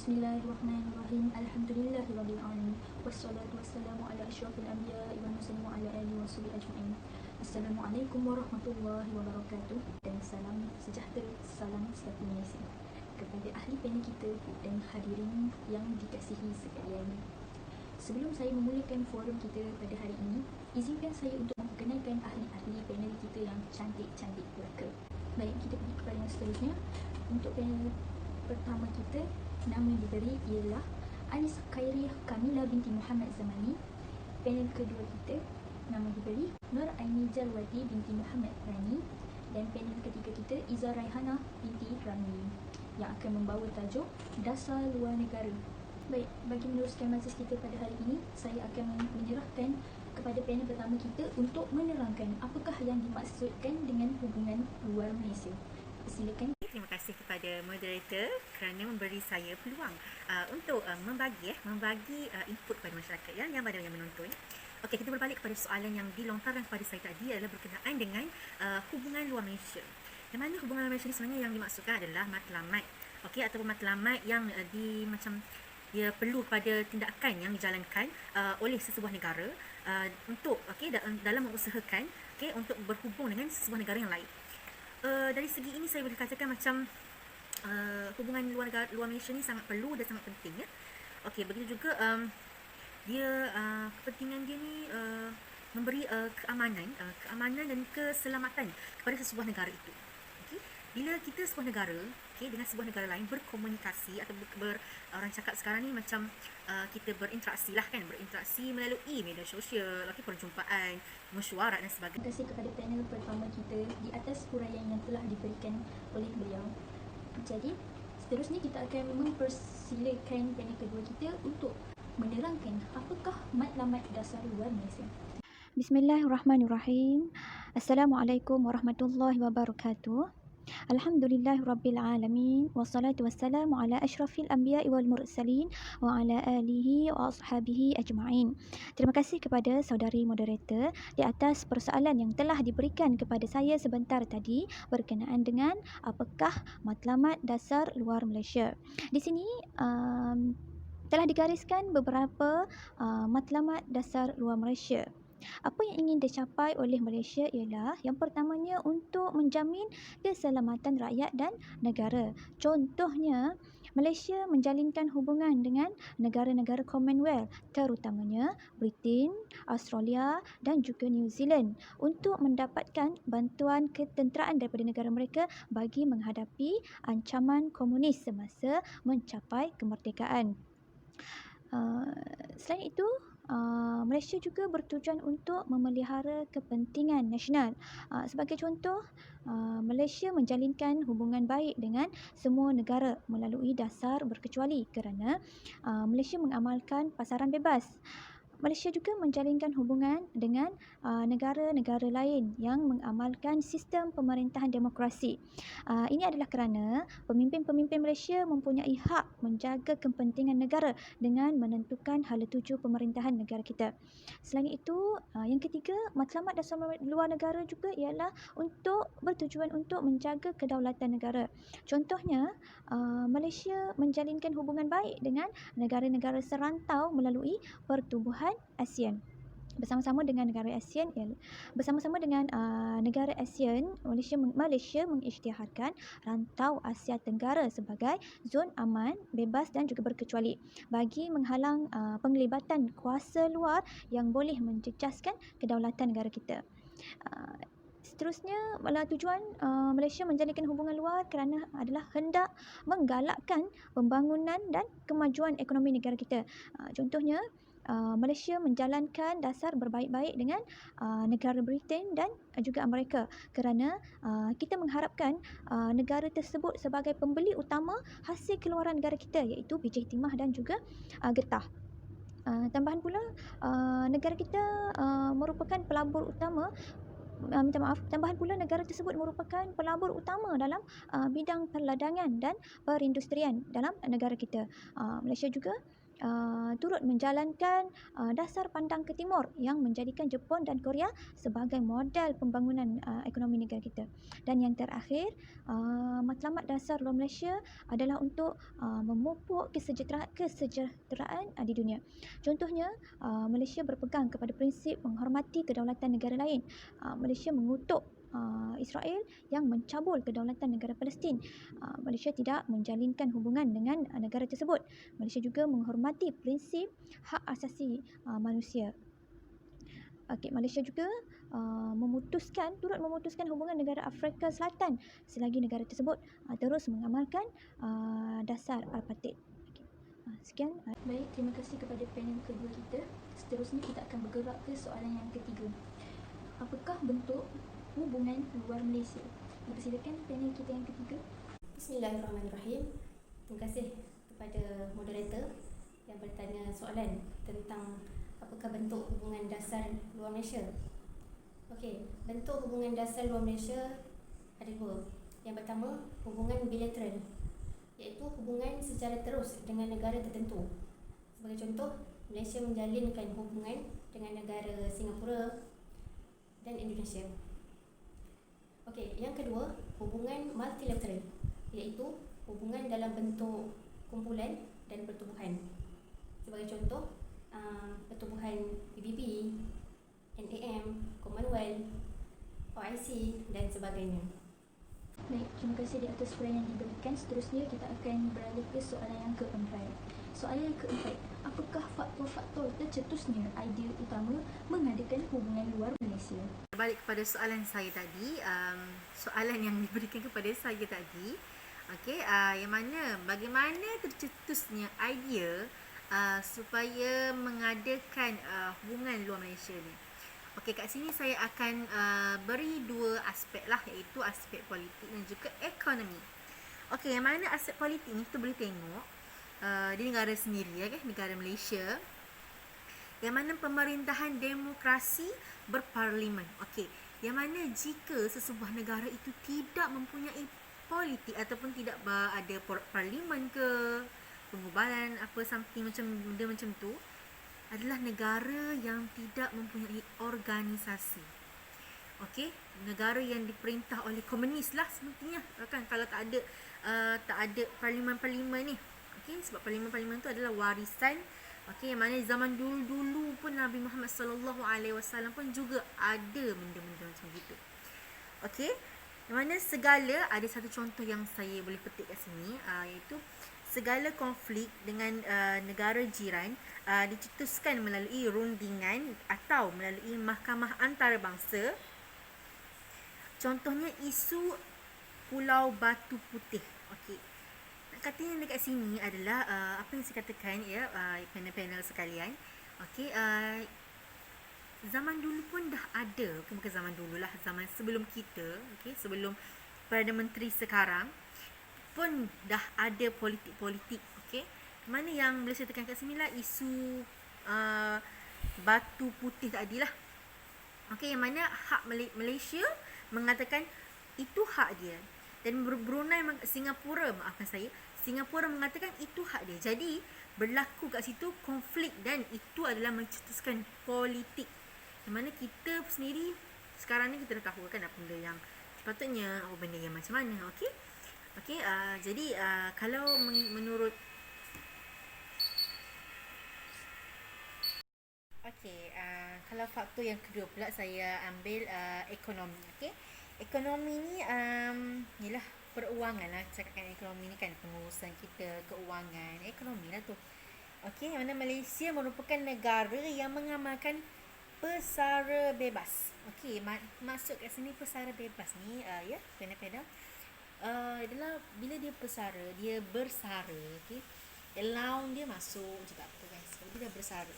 Bismillahirrahmanirrahim. Alhamdulillahirabbil alamin. Wassalatu wassalamu ala asyrafil anbiya'i wal mursalin wa ala alihi washabihi ajma'in. Assalamualaikum warahmatullahi wabarakatuh dan salam sejahtera, salam satu Malaysia kepada ahli panel kita dan hadirin yang dikasihi sekalian. Sebelum saya memulakan forum kita pada hari ini, izinkan saya untuk memperkenalkan ahli-ahli panel kita yang cantik-cantik belaka. Baik, kita pergi kepada yang seterusnya. Untuk panel pertama kita, nama diberi ialah Anis Khairiah Kamila binti Muhammad Zamani. Panel kedua kita, nama diberi Nur Aini Jalwati binti Muhammad Rani. Dan panel ketiga kita, Iza Raihana binti Ramli, yang akan membawa tajuk Dasar Luar Negara. Baik, bagi meneruskan majlis kita pada hari ini, saya akan menyerahkan kepada panel pertama kita untuk menerangkan apakah yang dimaksudkan dengan hubungan luar Malaysia. Silakan. Terima kasih kepada moderator kerana memberi saya peluang untuk membagi input kepada masyarakat yang pada yang menonton. Okey, kita berbalik kepada soalan yang dilontarkan kepada saya tadi adalah berkenaan dengan hubungan luar Malaysia. Yang mana hubungan luar Malaysia ni sebenarnya yang dimaksudkan adalah matlamat. Okey, ataupun matlamat yang dia perlu pada tindakan yang dijalankan oleh sesebuah negara untuk dalam mengusahakan untuk berhubung dengan sesebuah negara yang lain. Dari segi ini saya boleh katakan macam hubungan luar Malaysia ni sangat perlu dan sangat penting ya. Okey, begitu juga kepentingan dia ni memberi keamanan dan keselamatan kepada sesebuah negara itu. Okey, bila kita sebuah negara dengan sebuah negara lain berkomunikasi atau orang cakap sekarang ni macam kita berinteraksi melalui media sosial, perjumpaan, mesyuarat dan sebagainya. Terima kasih kepada panel pertama kita di atas huraian yang telah diberikan oleh beliau. Jadi, seterusnya kita akan mempersilakan panel kedua kita untuk menerangkan apakah matlamat dasar luar Malaysia. Bismillahirrahmanirrahim. Assalamualaikum warahmatullahi wabarakatuh. Alhamdulillahirabbil alamin wassalatu wassalamu ala asyrafil anbiya'i wal mursalin wa ala alihi wa ashabihi ajma'in. Terima kasih kepada saudari moderator di atas persoalan yang telah diberikan kepada saya sebentar tadi berkenaan dengan apakah matlamat dasar luar Malaysia. Di sini telah digariskan beberapa matlamat dasar luar Malaysia. Apa yang ingin dicapai oleh Malaysia ialah yang pertamanya untuk menjamin keselamatan rakyat dan negara. Contohnya, Malaysia menjalinkan hubungan dengan negara-negara Commonwealth, terutamanya Britain, Australia dan juga New Zealand untuk mendapatkan bantuan ketenteraan daripada negara mereka bagi menghadapi ancaman komunis semasa mencapai kemerdekaan. Selain itu, Malaysia juga bertujuan untuk memelihara kepentingan nasional. Sebagai contoh, Malaysia menjalinkan hubungan baik dengan semua negara melalui dasar berkecuali kerana Malaysia mengamalkan pasaran bebas. Malaysia juga menjalinkan hubungan dengan negara-negara lain yang mengamalkan sistem pemerintahan demokrasi. Ini adalah kerana pemimpin-pemimpin Malaysia mempunyai hak menjaga kepentingan negara dengan menentukan hala tuju pemerintahan negara kita. Selain itu, yang ketiga, matlamat dasar luar negara juga ialah untuk bertujuan untuk menjaga kedaulatan negara. Contohnya, Malaysia menjalinkan hubungan baik dengan negara-negara serantau melalui pertubuhan ASEAN. Bersama-sama dengan negara ASEAN, Malaysia mengisytiharkan rantau Asia Tenggara sebagai zon aman, bebas dan juga berkecuali bagi menghalang penglibatan kuasa luar yang boleh menjejaskan kedaulatan negara kita. Seterusnya, tujuan Malaysia menjalinkan hubungan luar kerana adalah hendak menggalakkan pembangunan dan kemajuan ekonomi negara kita. Contohnya, Malaysia menjalankan dasar berbaik-baik dengan negara Britain dan juga Amerika kerana kita mengharapkan negara tersebut sebagai pembeli utama hasil keluaran negara kita iaitu biji timah dan juga getah. Tambahan pula, negara kita merupakan pelabur utama tambahan pula negara tersebut merupakan pelabur utama dalam bidang perladangan dan perindustrian dalam negara kita. Malaysia juga turut menjalankan dasar pandang ke timur yang menjadikan Jepun dan Korea sebagai model pembangunan ekonomi negara kita. Dan yang terakhir, matlamat dasar luar Malaysia adalah untuk memupuk kesejahteraan di dunia. Contohnya, Malaysia berpegang kepada prinsip menghormati kedaulatan negara lain. Malaysia mengutuk Israel yang mencabul kedaulatan negara Palestin. Malaysia tidak menjalinkan hubungan dengan negara tersebut. Malaysia juga menghormati prinsip hak asasi manusia. Malaysia juga turut memutuskan hubungan negara Afrika Selatan selagi negara tersebut terus mengamalkan dasar Apartheid. Sekian. Baik, terima kasih kepada panel kedua kita. Seterusnya kita akan bergerak ke soalan yang ketiga. Apakah bentuk hubungan luar Malaysia? Dipersilakan panel kita yang ketiga. Bismillahirrahmanirrahim. Terima kasih kepada moderator yang bertanya soalan tentang apakah bentuk hubungan dasar luar Malaysia. Okey, bentuk hubungan dasar luar Malaysia ada dua. Yang pertama, hubungan bilateral, iaitu hubungan secara terus dengan negara tertentu. Sebagai contoh, Malaysia menjalinkan hubungan dengan negara Singapura dan Indonesia. Okey, yang kedua, hubungan multilateral, iaitu hubungan dalam bentuk kumpulan dan pertubuhan. Sebagai contoh, pertubuhan PBB, NAM, Commonwealth, OIC dan sebagainya. Baik, terima kasih di atas uraian yang diberikan. Seterusnya kita akan beralih ke soalan yang keempat. Soalan yang keempat, apakah faktor-faktor tercetusnya idea utama mengadakan hubungan luar Malaysia? Balik kepada soalan saya tadi, soalan yang diberikan kepada saya tadi, yang mana bagaimana tercetusnya idea supaya mengadakan hubungan luar Malaysia ni. Kat sini saya akan beri dua aspek lah, iaitu aspek politik dan juga ekonomi. Yang mana aspek politik ni kita boleh tengok di negara sendiri, negara Malaysia, yang mana pemerintahan demokrasi berparlimen. Yang mana jika sesebuah negara itu tidak mempunyai politik ataupun tidak ada parlimen ke pengubahan apa something macam benda macam tu, adalah negara yang tidak mempunyai organisasi. Negara yang diperintah oleh komunis lah sepertinya, kan, kalau tak ada parlimen-parlimen ni. Sebab parlimen-parlimen tu adalah warisan, yang mana zaman dulu-dulu pun Nabi Muhammad SAW pun juga ada benda-benda macam gitu. Yang mana segala, ada satu contoh yang saya boleh petik kat sini, iaitu segala konflik dengan negara jiran dicetuskan melalui rundingan atau melalui mahkamah antarabangsa. Contohnya isu Pulau Batu Putih. Katanya dekat sini adalah apa yang saya katakan, panel-panel sekalian. Zaman dulu pun dah ada, bukan zaman dulu lah, zaman sebelum kita, sebelum Perdana Menteri sekarang pun dah ada politik-politik. Mana yang boleh saya tekan kat sini lah, isu Batu Putih tadi lah. Yang mana hak Malaysia mengatakan itu hak dia, dan Singapura mengatakan itu hak dia. Jadi berlaku kat situ konflik, dan itu adalah mencetuskan politik. Yang mana kita sendiri sekarang ni kita dah tahu kan apa benda yang sepatutnya, apa benda yang macam mana. Jadi kalau menurut kalau faktor yang kedua pula saya ambil ekonomi. Ekonomi ni yalah peruangan lah, cakapkan ekonomi ni kan pengurusan kita, keuangan, ekonomi lah tu. Yang mana Malaysia merupakan negara yang mengamalkan pesara bebas. Masuk kat sini pesara bebas ni panel-panel adalah bila dia pesara, dia bersara, allowance dia masuk je, tak apa guys, dia dah bersara.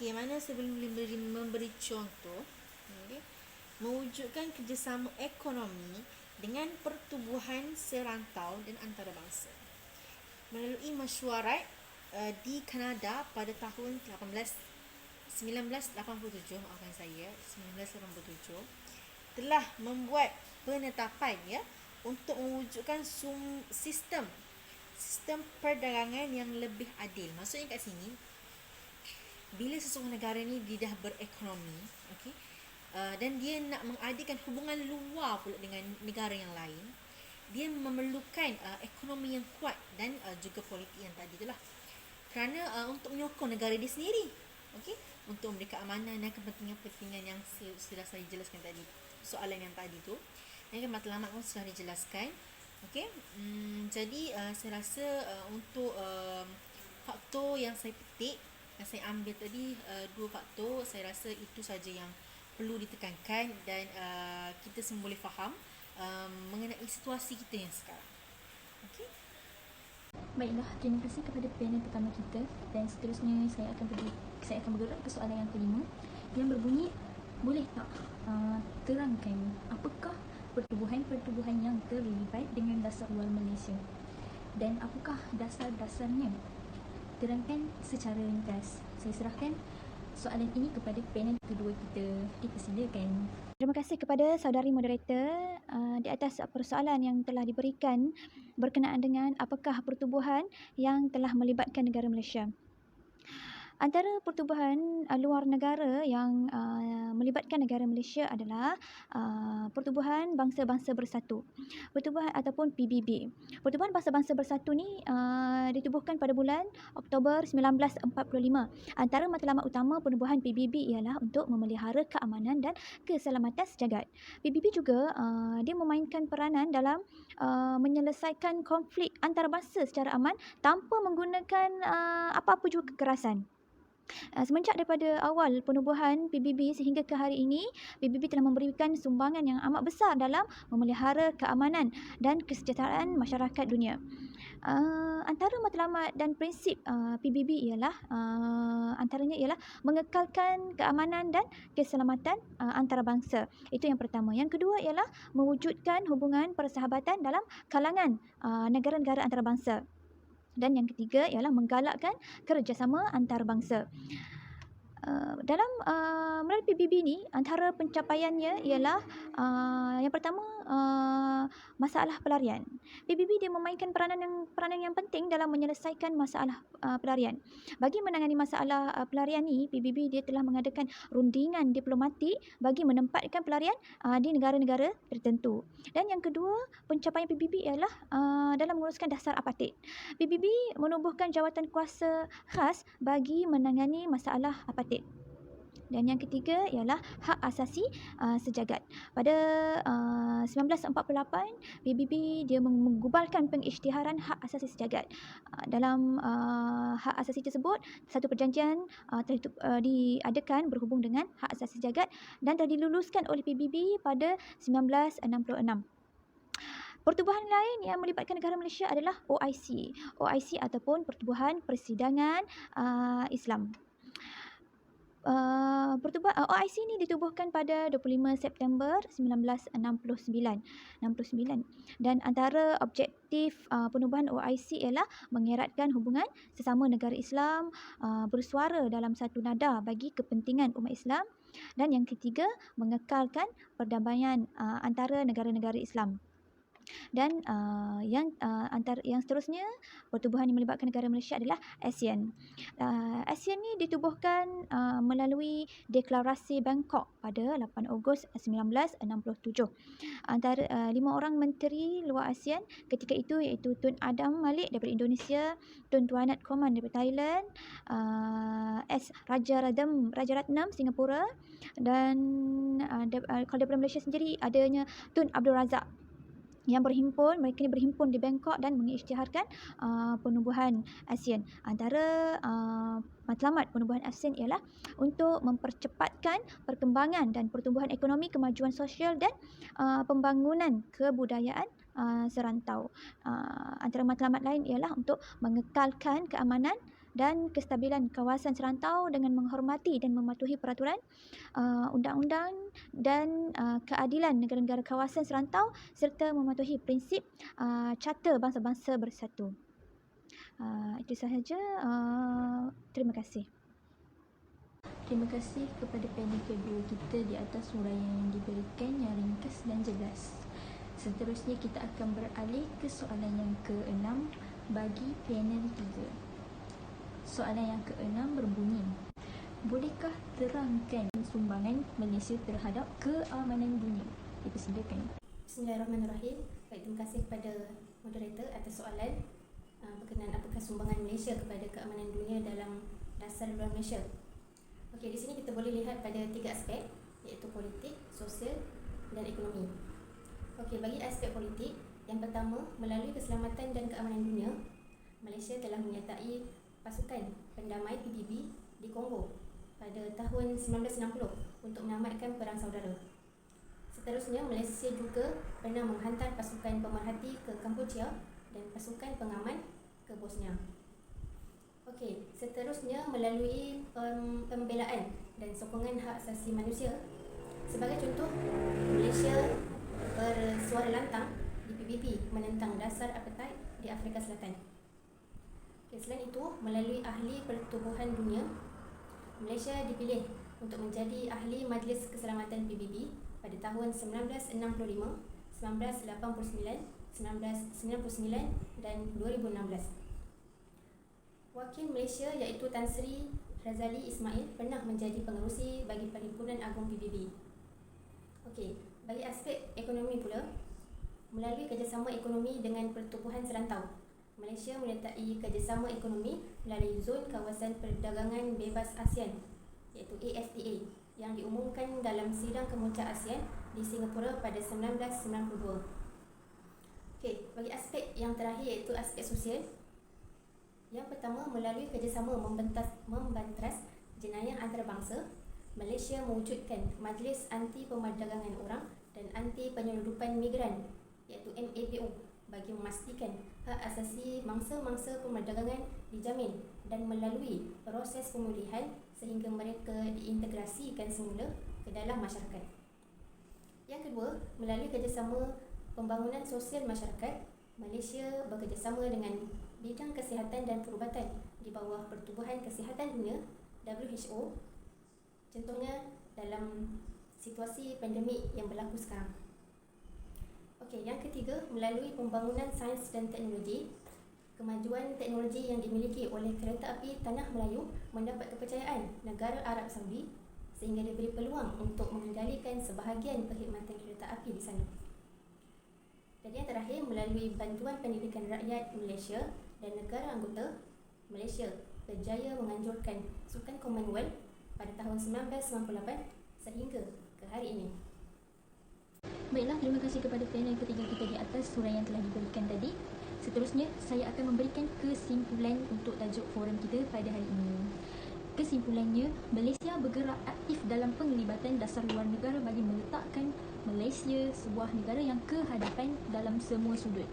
Yang mana sebelum memberi contoh, mewujudkan kerjasama ekonomi dengan pertubuhan serantau dan antarabangsa melalui mesyuarat di Kanada pada tahun 1987, telah membuat penetapan untuk mewujudkan sistem sistem perdagangan yang lebih adil. Maksudnya kat sini, bila sesebuah negara ni dia dah berekonomi, okey, dan dia nak mengadilkan hubungan luar pula dengan negara yang lain, dia memerlukan ekonomi yang kuat dan juga politik yang tadi itulah. Kerana untuk menyokong negara dia sendiri, okey, untuk memberikan amanah dan kepentingan-kepentingan yang sudah saya jelaskan tadi. Soalan yang tadi tu, yang matlamat pun sudah dijelaskan. Okey, jadi saya rasa untuk faktor yang saya petik, yang saya ambil tadi, dua faktor, saya rasa itu saja yang perlu ditekankan dan kita semua boleh faham mengenai situasi kita yang sekarang. Okey. Baiklah, terima kasih kepada panel pertama kita, dan seterusnya saya akan bergerak ke soalan yang kelima yang berbunyi, boleh tak terangkan apakah pertubuhan-pertubuhan yang terlibat dengan dasar luar Malaysia dan apakah dasar-dasarnya? Terangkan secara ringkas. Saya serahkan soalan ini kepada panel kedua kita. Dipersilakan. Terima kasih kepada saudari moderator di atas persoalan yang telah diberikan berkenaan dengan apakah pertubuhan yang telah melibatkan negara Malaysia. Antara pertubuhan luar negara yang melibatkan negara Malaysia adalah Pertubuhan Bangsa-Bangsa Bersatu, pertubuhan ataupun PBB. Pertubuhan Bangsa-Bangsa Bersatu ni ditubuhkan pada bulan Oktober 1945. Antara matlamat utama penubuhan PBB ialah untuk memelihara keamanan dan keselamatan sejagat. PBB juga dia memainkan peranan dalam menyelesaikan konflik antarabangsa secara aman tanpa menggunakan apa-apa juga kekerasan. Semenjak daripada awal penubuhan PBB sehingga ke hari ini, PBB telah memberikan sumbangan yang amat besar dalam memelihara keamanan dan kesejahteraan masyarakat dunia. Antara matlamat dan prinsip PBB ialah antaranya ialah mengekalkan keamanan dan keselamatan antarabangsa. Itu yang pertama. Yang kedua ialah mewujudkan hubungan persahabatan dalam kalangan negara-negara antarabangsa. Dan yang ketiga ialah menggalakkan kerjasama antarabangsa. Dalam melalui PBB ni, antara pencapaiannya ialah yang pertama, masalah pelarian. PBB dia memainkan peranan yang penting dalam menyelesaikan masalah pelarian. Bagi menangani masalah pelarian ni, PBB dia telah mengadakan rundingan diplomatik bagi menempatkan pelarian di negara-negara tertentu. Dan yang kedua, pencapaian PBB ialah dalam menguruskan dasar apartheid. PBB menubuhkan jawatan kuasa khas bagi menangani masalah apartheid. Dan yang ketiga ialah hak asasi sejagat. Pada 1948, PBB dia menggubalkan pengisytiharan hak asasi sejagat. Dalam hak asasi tersebut, satu perjanjian diadakan berhubung dengan hak asasi sejagat dan telah diluluskan oleh PBB pada 1966. Pertubuhan lain yang melibatkan negara Malaysia adalah OIC. OIC ataupun Pertubuhan Persidangan Islam. OIC ni ditubuhkan pada 25 September 1969 dan antara objektif penubuhan OIC ialah mengeratkan hubungan sesama negara Islam, bersuara dalam satu nada bagi kepentingan umat Islam, dan yang ketiga mengekalkan perdamaian antara negara-negara Islam. Dan yang seterusnya, pertubuhan yang melibatkan negara Malaysia adalah ASEAN. ASEAN ni ditubuhkan melalui Deklarasi Bangkok pada 8 Ogos 1967. Antara 5 orang menteri luar ASEAN ketika itu iaitu Tun Adam Malik daripada Indonesia, Tun Tuanat Koman daripada Thailand, S. Rajaratnam Singapura, dan kalau daripada Malaysia sendiri adanya Tun Abdul Razak yang mereka ni berhimpun di Bangkok dan mengisytiharkan penubuhan ASEAN. Antara matlamat penubuhan ASEAN ialah untuk mempercepatkan perkembangan dan pertumbuhan ekonomi, kemajuan sosial dan pembangunan kebudayaan serantau. Antara matlamat lain ialah untuk mengekalkan keamanan dan kestabilan kawasan serantau dengan menghormati dan mematuhi peraturan undang-undang dan keadilan negara-negara kawasan serantau serta mematuhi prinsip Carta Bangsa-Bangsa Bersatu. Itu sahaja. Terima kasih. Terima kasih kepada panel kedua kita di atas huraian yang diberikan yang ringkas dan jelas. Seterusnya kita akan beralih ke soalan yang ke-6 bagi panel 3. Soalan yang ke-6 berbunyi, bolehkah terangkan sumbangan Malaysia terhadap keamanan dunia? Dipersilakan. Bismillahirrahmanirrahim. Baik, terima kasih kepada moderator atas soalan berkenaan apakah sumbangan Malaysia kepada keamanan dunia dalam dasar luar Malaysia. Okey, di sini kita boleh lihat pada 3 aspek, iaitu politik, sosial dan ekonomi. Okey, bagi aspek politik, yang pertama, melalui keselamatan dan keamanan dunia, Malaysia telah menyertai pasukan pendamai PBB di Kongo pada tahun 1960 untuk menamatkan Perang Saudara. Seterusnya, Malaysia juga pernah menghantar pasukan pemerhati ke Kamboja dan pasukan pengaman ke Bosnia. Okey, seterusnya melalui pembelaan dan sokongan hak asasi manusia. Sebagai contoh, Malaysia bersuara lantang di PBB menentang dasar apartheid di Afrika Selatan. Okay, selain itu, melalui ahli pertubuhan dunia, Malaysia dipilih untuk menjadi ahli Majlis Keselamatan PBB pada tahun 1965, 1989, 1999 dan 2016. Wakil Malaysia iaitu Tan Sri Razali Ismail pernah menjadi pengerusi bagi Perhimpunan Agung PBB. Okey, bagi aspek ekonomi pula, melalui kerjasama ekonomi dengan pertubuhan serantau, Malaysia menyertai kerjasama ekonomi melalui Zon Kawasan Perdagangan Bebas ASEAN iaitu AFTA yang diumumkan dalam Sidang Kemuncak ASEAN di Singapura pada 1992. Okey, bagi aspek yang terakhir iaitu aspek sosial. Yang pertama, melalui kerjasama membantras jenayah antarabangsa, Malaysia mewujudkan Majlis Anti Pemerdagangan Orang dan Anti Penyeludupan Migran iaitu MAPO bagi memastikan hak asasi mangsa-mangsa pemerdagangan dijamin dan melalui proses pemulihan sehingga mereka diintegrasikan semula ke dalam masyarakat. Yang kedua, melalui kerjasama pembangunan sosial masyarakat, Malaysia bekerjasama dengan bidang kesihatan dan perubatan di bawah Pertubuhan Kesihatan Dunia WHO, contohnya dalam situasi pandemik yang berlaku sekarang. Okey, yang ketiga, melalui pembangunan sains dan teknologi, kemajuan teknologi yang dimiliki oleh kereta api Tanah Melayu mendapat kepercayaan negara Arab Saudi sehingga diberi peluang untuk mengendalikan sebahagian perkhidmatan kereta api di sana. Dan yang terakhir, melalui bantuan pendidikan rakyat Malaysia dan negara anggota, Malaysia berjaya menganjurkan Sukan Commonwealth pada tahun 1998 sehingga ke hari ini. Baiklah, terima kasih kepada panel ketiga kita di atas surah yang telah diberikan tadi. Seterusnya, saya akan memberikan kesimpulan untuk tajuk forum kita pada hari ini. Kesimpulannya, Malaysia bergerak aktif dalam penglibatan dasar luar negara bagi meletakkan Malaysia sebuah negara yang kehadapan dalam semua sudut.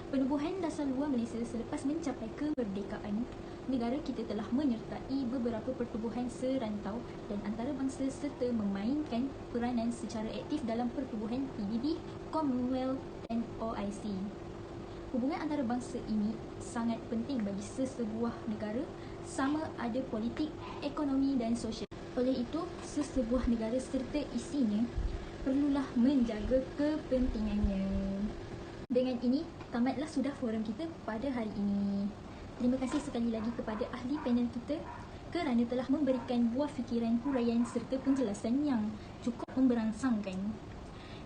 Penubuhan dasar luar Malaysia selepas mencapai kemerdekaan, negara kita telah menyertai beberapa pertubuhan serantau dan antarabangsa serta memainkan peranan secara aktif dalam pertubuhan PBB, Commonwealth dan OIC. Hubungan antarabangsa ini sangat penting bagi sesebuah negara, sama ada politik, ekonomi dan sosial. Oleh itu, sesebuah negara serta isinya perlulah menjaga kepentingannya. Dengan ini, tamatlah sudah forum kita pada hari ini. Terima kasih sekali lagi kepada ahli panel kita kerana telah memberikan buah fikiran, huraian serta penjelasan yang cukup memberangsangkan.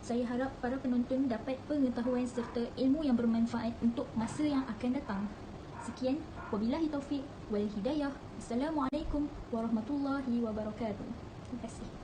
Saya harap para penonton dapat pengetahuan serta ilmu yang bermanfaat untuk masa yang akan datang. Sekian, wabillahi taufiq wal hidayah. Assalamualaikum warahmatullahi wabarakatuh. Terima kasih.